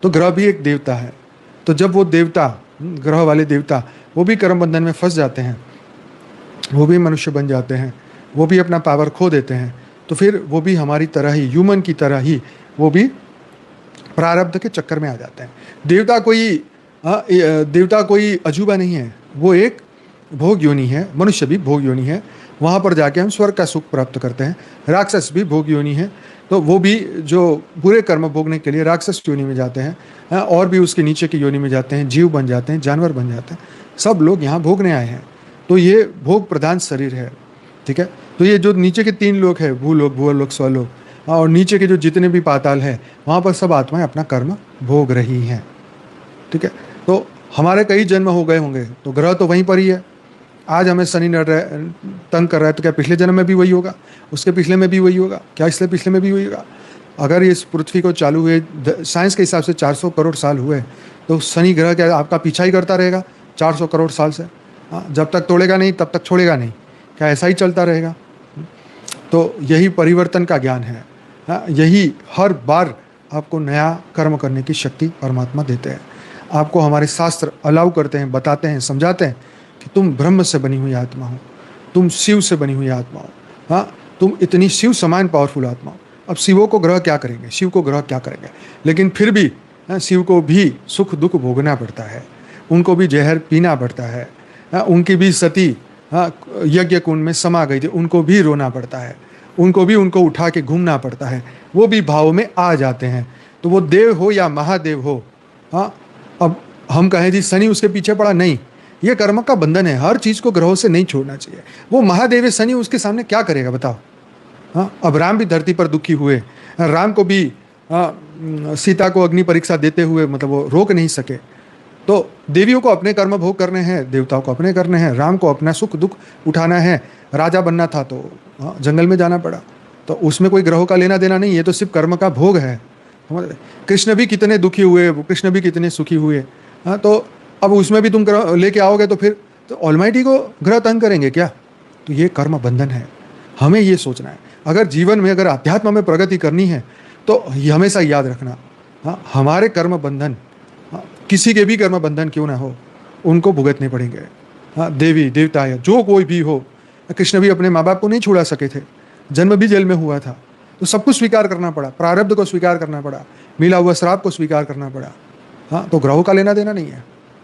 तो ग्रह भी एक देवता है। तो जब वो देवता, ग्रह वाले देवता, वो भी कर्म बंधन में फंस जाते हैं, वो भी मनुष्य बन जाते हैं, वो भी अपना पावर खो देते हैं, तो फिर वो भी हमारी तरह ही, ह्यूमन की तरह ही, वो भी प्रारब्ध के चक्कर में आ जाते हैं। देवता कोई अजूबा नहीं है, वो एक भोग योनि है। मनुष्य भी भोग योनि है, वहाँ पर जाके हम स्वर्ग का सुख प्राप्त करते हैं। राक्षस भी भोग योनि है, तो वो भी जो बुरे कर्म भोगने के लिए राक्षस योनि में जाते हैं, और भी उसके नीचे की योनि में जाते हैं, जीव बन जाते हैं, जानवर बन जाते हैं। सब लोग यहाँ भोगने आए हैं, तो ये भोग प्रधान शरीर है। ठीक है, तो ये जो नीचे के 3 लोग हैं, भूलोक, भुवर्लोक, स्वलोक, और नीचे के जो जितने भी पाताल हैं, वहाँ पर सब आत्माएं अपना कर्म भोग रही हैं। ठीक है, तो हमारे कई जन्म हो गए होंगे, तो ग्रह तो वहीं पर ही है। आज हमें शनि तंग कर रहा है, तो क्या पिछले जन्म में भी वही होगा? उसके पिछले में भी वही होगा क्या? इसलिए पिछले में भी वही होगा। अगर इस पृथ्वी को चालू हुए साइंस के हिसाब से 400 करोड़ साल हुए, तो शनि ग्रह क्या आपका पीछा ही करता रहेगा 400 करोड़ साल से? जब तक तोड़ेगा नहीं तब तक छोड़ेगा नहीं। क्या ऐसा ही चलता रहेगा? तो यही परिवर्तन का ज्ञान है। यही हर बार आपको नया कर्म करने की शक्ति परमात्मा देते हैं। आपको हमारे शास्त्र अलाउ करते हैं, बताते हैं, समझाते हैं कि तुम ब्रह्म से बनी हुई आत्मा हो, तुम शिव से बनी हुई आत्मा हो। हाँ, तुम इतनी शिव समान पावरफुल आत्मा हो। अब शिवों को ग्रह क्या करेंगे, शिव को ग्रह क्या करेंगे? लेकिन फिर भी शिव को भी सुख दुख भोगना पड़ता है, उनको भी जहर पीना पड़ता है। उनकी भी सती यज्ञ कुंड में समा गई थी, उनको भी रोना पड़ता है, उनको भी उनको उठा के घूमना पड़ता है, वो भी भाव में आ जाते हैं। तो वो देव हो या महादेव हो, अब हम कहें जी शनि उसके पीछे पड़ा, नहीं, ये कर्म का बंधन है। हर चीज़ को ग्रहों से नहीं छोड़ना चाहिए। वो महादेव है शनि, उसके सामने क्या करेगा बताओ? अब राम भी धरती पर दुखी हुए, राम को भी सीता को अग्नि परीक्षा देते हुए मतलब वो रोक नहीं सके। तो देवियों को अपने कर्म भोग करने हैं, देवताओं को अपने करने हैं, राम को अपना सुख दुख उठाना है। राजा बनना था तो जंगल में जाना पड़ा, तो उसमें कोई ग्रहों का लेना देना नहीं, ये तो सिर्फ कर्म का भोग है। कृष्ण भी कितने दुखी हुए, कृष्ण भी कितने सुखी हुए। तो अब उसमें भी तुम लेके आओगे तो फिर तो ऑलमाइटी को ग्रह तंग करेंगे क्या? तो ये कर्म बंधन है, हमें ये सोचना है। अगर जीवन में, अगर अध्यात्म में प्रगति करनी है तो ये हमेशा याद रखना, हमारे कर्म बंधन, किसी के भी कर्म बंधन क्यों ना हो, उनको भुगतने पड़ेंगे। देवी देवता या जो कोई भी हो, कृष्ण भी अपने माँ बाप को नहीं छुड़ा सके थे, जन्म भी जेल में हुआ था, तो सब कुछ स्वीकार करना पड़ा, प्रारब्ध को स्वीकार करना पड़ा, मिला हुआ श्राप को स्वीकार करना पड़ा। तो ग्रहों का लेना देना नहीं है,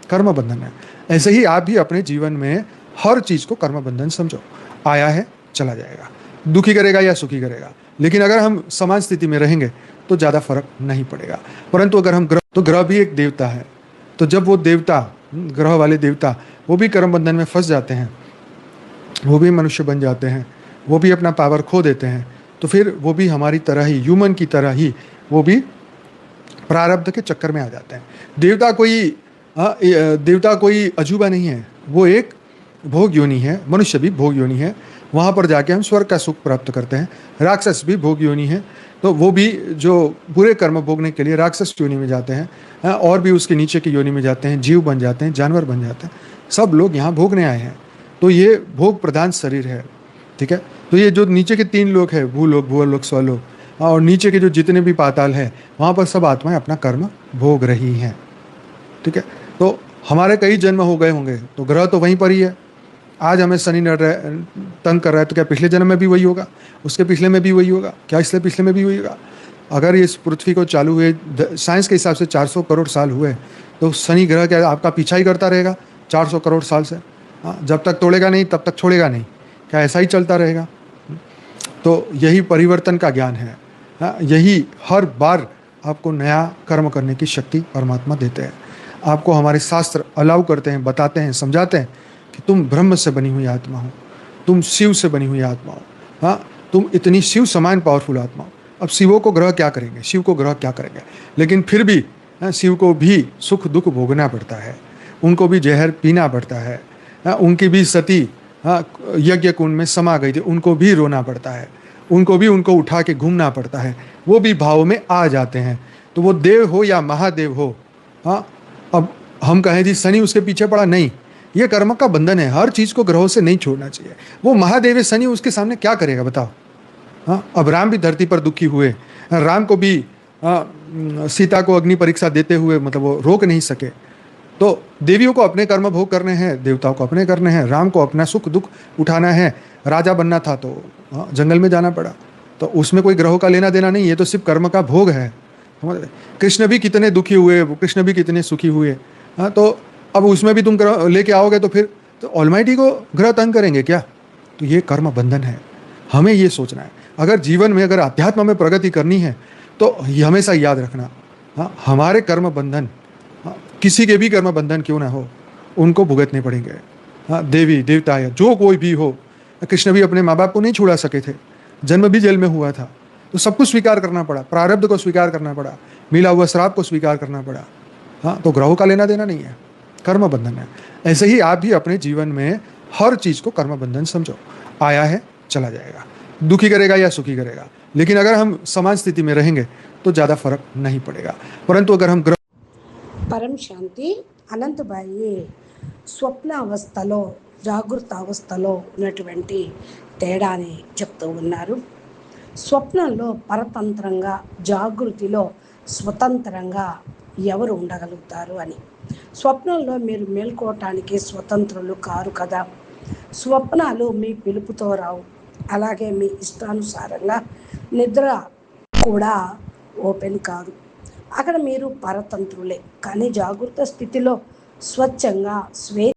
कर्म बंधन है। ऐसे ही आप भी अपने जीवन में हर चीज़ को कर्म बंधन समझो। आया है, चला जाएगा, दुखी करेगा या सुखी करेगा। लेकिन अगर हम समान स्थिति में रहेंगे तो ज़्यादा फर्क नहीं पड़ेगा। परंतु अगर हम ग्रह भी एक देवता है। तो जब वो देवता, ग्रह वाले देवता, वो भी कर्म बंधन में फंस जाते हैं, वो भी मनुष्य बन जाते हैं, वो भी अपना पावर खो देते हैं, तो फिर वो भी हमारी तरह ही, ह्यूमन की तरह ही, वो भी प्रारब्ध के चक्कर में आ जाते हैं। देवता कोई अजूबा नहीं है, वो एक भोग योनि है। मनुष्य भी भोग योनि है, वहाँ पर जाके हम स्वर्ग का सुख प्राप्त करते हैं। राक्षस भी भोग योनि है, तो वो भी जो बुरे कर्म भोगने के लिए राक्षस योनि में जाते हैं, और भी उसके नीचे की योनि में जाते हैं, जीव बन जाते हैं, जानवर बन जाते हैं। सब लोग यहाँ भोगने आए हैं, तो ये भोग प्रधान शरीर है। ठीक है, तो ये जो नीचे के 3 लोग हैं, भूलोक, भुवर्लोक, स्वलोक, और नीचे के जो जितने भी पाताल हैं, वहाँ पर सब आत्माएं अपना कर्म भोग रही हैं। ठीक है, तो हमारे कई जन्म हो गए होंगे, तो ग्रह तो वहीं पर ही है। आज हमें शनि तंग कर रहा है, तो क्या पिछले जन्म में भी वही होगा? उसके पिछले में भी वही होगा क्या? इसलिए पिछले में भी वही होगा। अगर इस पृथ्वी को चालू हुए साइंस के हिसाब से 400 करोड़ साल हुए, तो शनि ग्रह क्या आपका पीछा ही करता रहेगा 400 करोड़ साल से? जब तक तोड़ेगा नहीं तब तक छोड़ेगा नहीं। क्या ऐसा ही चलता रहेगा? तो यही परिवर्तन का ज्ञान है। यही हर बार आपको नया कर्म करने की शक्ति परमात्मा देते हैं। आपको हमारे शास्त्र अलाउ करते हैं, बताते हैं, समझाते हैं कि तुम ब्रह्म से बनी हुई आत्मा हो, तुम शिव से बनी हुई आत्मा हो। तुम इतनी शिव समान पावरफुल आत्मा हो। अब शिवों को ग्रह क्या करेंगे, शिव को ग्रह क्या करेंगे? लेकिन फिर भी शिव को भी सुख दुख भोगना पड़ता है, उनको भी जहर पीना पड़ता है। उनकी भी सती यज्ञ कुंड में समा गई थी, उनको भी रोना पड़ता है, उनको भी उनको उठा के घूमना पड़ता है, वो भी भाव में आ जाते हैं। तो वो देव हो या महादेव हो, अब हम कहें जी शनि उसके पीछे पड़ा, नहीं, ये कर्म का बंधन है। हर चीज़ को ग्रहों से नहीं छोड़ना चाहिए। वो महादेव है शनि, उसके सामने क्या करेगा बताओ? अब राम भी धरती पर दुखी हुए, राम को भी सीता को अग्नि परीक्षा देते हुए मतलब वो रोक नहीं सके। तो देवियों को अपने कर्म भोग करने हैं, देवताओं को अपने करने हैं, राम को अपना सुख दुख उठाना है। राजा बनना था तो जंगल में जाना पड़ा, तो उसमें कोई ग्रहों का लेना देना नहीं, ये तो सिर्फ कर्म का भोग है। समझ रहे? कृष्ण भी कितने दुखी हुए, कृष्ण भी कितने सुखी हुए। हाँ, तो अब उसमें भी तुम ग्रह लेके आओगे तो फिर तो ऑलमाइटी को ग्रह तंग करेंगे क्या? तो ये कर्म बंधन है, हमें ये सोचना है। अगर जीवन में अगर अध्यात्म में प्रगति करनी है तो ये हमेशा याद रखना, हाँ, हमारे कर्म बंधन, हाँ, किसी के भी कर्म बंधन क्यों ना हो, उनको भुगतने पड़ेंगे। हाँ, देवी देवता या जो कोई भी हो, कृष्ण भी अपने माँ बाप को नहीं छुड़ा सके थे, जन्म भी जेल में हुआ था, तो सब कुछ स्वीकार करना पड़ा, प्रारब्ध को स्वीकार करना पड़ा, मिला हुआ श्राप को स्वीकार करना पड़ा। हाँ, तो ग्रहों का लेना देना नहीं है, कर्म बंधन है। ऐसे ही आप भी अपने जीवन में हर चीज को कर्म बंधन समझो। आया है, चला जाएगा, दुखी करेगा या सुखी करेगा, लेकिन अगर हम समान स्थिति में रहेंगे तो ज़्यादा फर्क नहीं पड़ेगा। परंतु अगर हम ग्रह పరం శాంతి అనంతబాయి స్వప్న అవస్థలో జాగృత అవస్థలో ఉన్నటువంటి తేడాని చెప్తూ ఉన్నారు. స్వప్నంలో పరతంత్రంగా, జాగృతిలో స్వతంత్రంగా ఎవరు ఉండగలుగుతారు అని. స్వప్నంలో మీరు మేల్కోవటానికి స్వతంత్రులు కారు కదా. స్వప్నాలు మీ పిలుపుతో రావు, అలాగే మీ ఇష్టానుసారంగా నిద్ర కూడా ఓపెన్ కాదు. అక్కడ మీరు పరతంత్రులే. కానీ జాగృత స్థితిలో స్వచ్ఛంగా